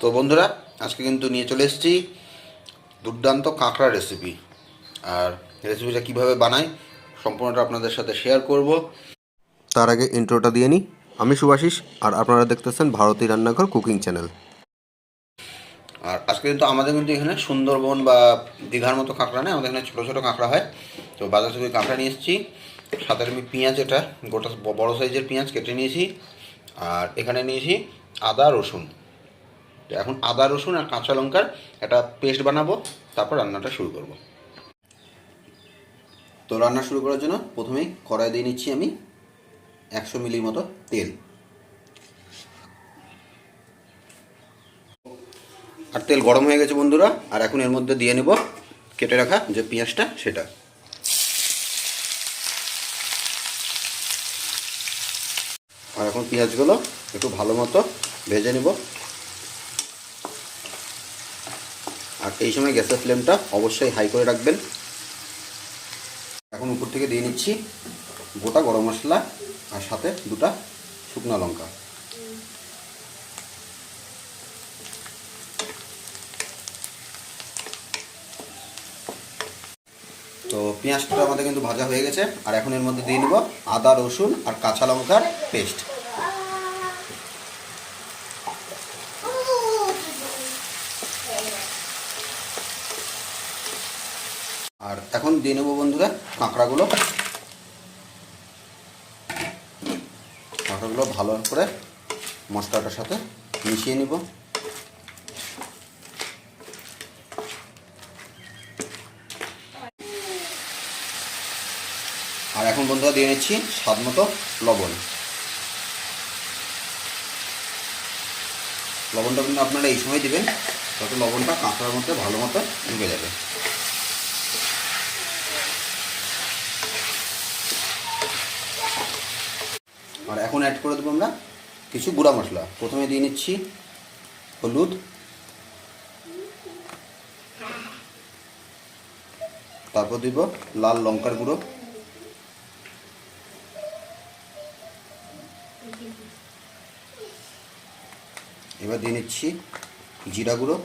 তো বন্ধুরা, আজকে কিন্তু নিয়ে চলে এসেছি দুর্দান্ত কাঁকড়া রেসিপি। আর রেসিপিটা কীভাবে বানাই সম্পূর্ণটা আপনাদের সাথে শেয়ার করব। তার আগে ইন্ট্রোটা দিয়ে নিই। আমি শুভাশিস, আর আপনারা দেখতেছেন ভারতী রান্নাঘর কুকিং চ্যানেল। আর আজকে কিন্তু আমাদের কিন্তু এখানে সুন্দরবন বা দীঘার মতো কাঁকড়া নেই, আমাদের এখানে ছোটো ছোটো কাঁকড়া হয়। তো বাজার থেকে কাঁকড়া নিয়ে এসেছি। সাথে আমি পেঁয়াজ, এটা গোটা বড়ো সাইজের পেঁয়াজ কেটে নিয়েছি। আর এখানে নিয়েছি আদা রসুন। তো এখন আদা রসুন আর কাঁচা লঙ্কার একটা পেস্ট বানাবো, তারপর রান্নাটা শুরু করব। তো রান্না শুরু করার জন্য প্রথমেই কড়াই দিয়ে নিচ্ছি আমি 100 মিলির মতো তেল। আর তেল গরম হয়ে গেছে বন্ধুরা, আর এখন এর মধ্যে দিয়ে নেব কেটে রাখা যে পেঁয়াজটা, সেটা। আর এখন পেঁয়াজগুলো একটু ভালো মতো ভেজে নেব। আর এই সময় গ্যাসের ফ্লেমটা অবশ্যই হাই করে রাখবেন। এখন উপর থেকে দিয়ে নিচ্ছি গোটা গরম মশলা আর সাথে দুটা শুকনো লঙ্কা। তো পেঁয়াজটা আমাদের কিন্তু ভাজা হয়ে গেছে। আর এখন এর মধ্যে দিয়ে নেব আদা রসুন আর কাঁচা লঙ্কার পেস্ট। আর এখন দিয়ে নেব বন্ধুরা কাঁকড়াগুলো ভালো করে মশলাটার সাথে মিশিয়ে নিব। আর এখন বন্ধুরা দিয়ে নিচ্ছি স্বাদ মতো লবণ। লবণটা কিন্তু আপনারা এই সময় দিবেন, যাতে লবণটা কাঁকড়ার মধ্যে ভালো মতো ঢুকে যাবে। আর এখন অ্যাড করে দেবো আমরা কিছু গুঁড়া মশলা। প্রথমে দিয়ে নিচ্ছি হলুদ, তারপর দিব লাল লঙ্কার গুঁড়ো, এবার দিয়ে নিচ্ছি জিরা গুঁড়ো,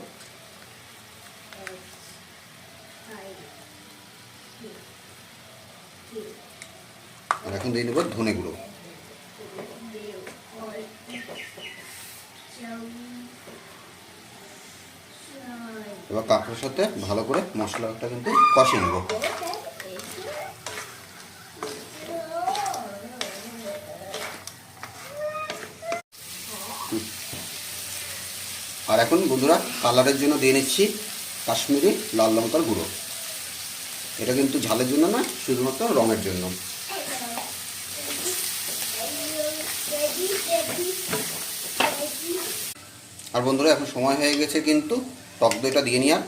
আর এখন দিয়ে নেব ধনে গুঁড়ো। এবার কাঁকড়ার সাথে ভালো করে মশলাটা কিন্তু কষিয়ে নেব। আর এখন বন্ধুরা কালারের জন্য দিয়ে নিচ্ছি কাশ্মীরি লাল লঙ্কার গুঁড়ো। এটা কিন্তু ঝালের জন্য না, শুধুমাত্র রঙের জন্য। আর বন্ধুরা এখন সময় হয়ে গেছে কিন্তু টক দইটা দিয়ে নেওয়ার।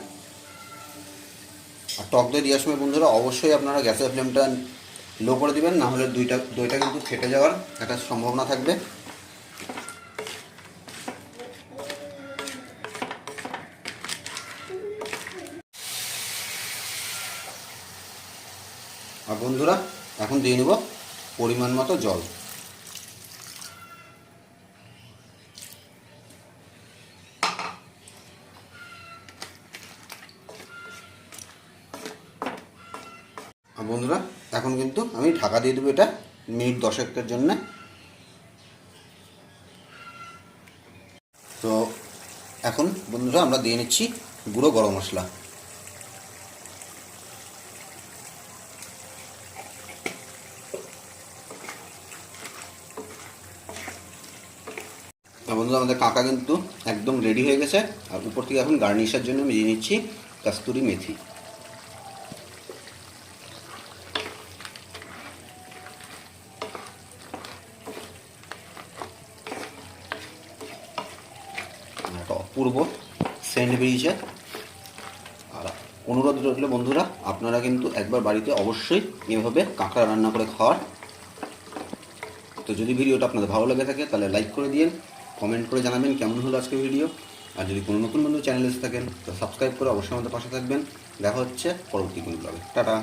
আর টক দই দেওয়ার সময় বন্ধুরা অবশ্যই আপনারা গ্যাসের ফ্লেমটা লো করে দিবেন, না হলে দইটা কিন্তু ফেটে যাওয়ার একটা সম্ভাবনা থাকবে। আর বন্ধুরা এখন দিয়ে নেব পরিমাণ মতো জল। আর বন্ধুরা এখন কিন্তু আমি ঢাকা দিয়ে দেবো এটা মিনিট 10-এর জন্য। তো এখন বন্ধুরা আমরা দিয়ে নিচ্ছি গুঁড়ো গরম মশলা। বন্ধুরা আমাদের কাঁকড়া কিন্তু একদম রেডি হয়ে গেছে। আর উপর থেকে এখন গার্নিশের জন্য আমি দিয়ে নিচ্ছি কস্তুরি মেথি। একটা অপূর্ব সেন্ট বেরিয়েছে। আর অনুরোধ রইল বন্ধুরা, আপনারা কিন্তু একবার বাড়িতে অবশ্যই এভাবে কাঁকড়া রান্না করে খাওয়ার। তো যদি ভিডিওটা আপনাদের ভালো লেগে থাকে তাহলে লাইক করে দিন, কমেন্ট করে জানাবেন কেমন হলো আজকের ভিডিও। আর যদি কোনো নতুন বন্ধু চ্যানেলে এসে থাকেন তো সাবস্ক্রাইব করে অবশ্যই আমাদের পাশে থাকবেন। দেখা হচ্ছে পরবর্তী কোনো ব্লগে। টাটা।